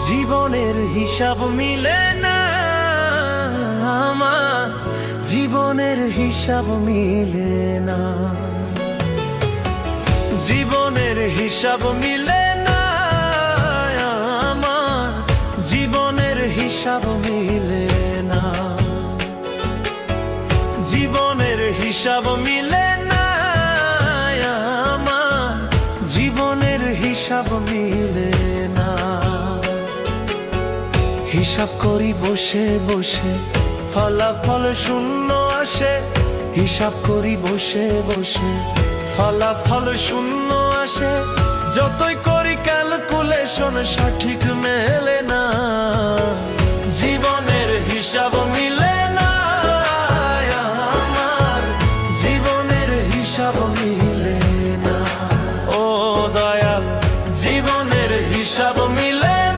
জীবনের হিসাব মিলে না আমার, জীবনের হিসাব মিলে না, জীবনের হিসাব মিলে না আমার, জীবনের হিসাব মিলে না, জীবনের হিসাব মিলে না আমার, জীবনের হিসাব মিলে না। হিসাব করি বসে বসে ফলাফল শূন্য আসে, হিসাব করি বসে বসে ফলাফল শূন্য আসে, যতই করি ক্যালকুলেশন সঠিক মেলে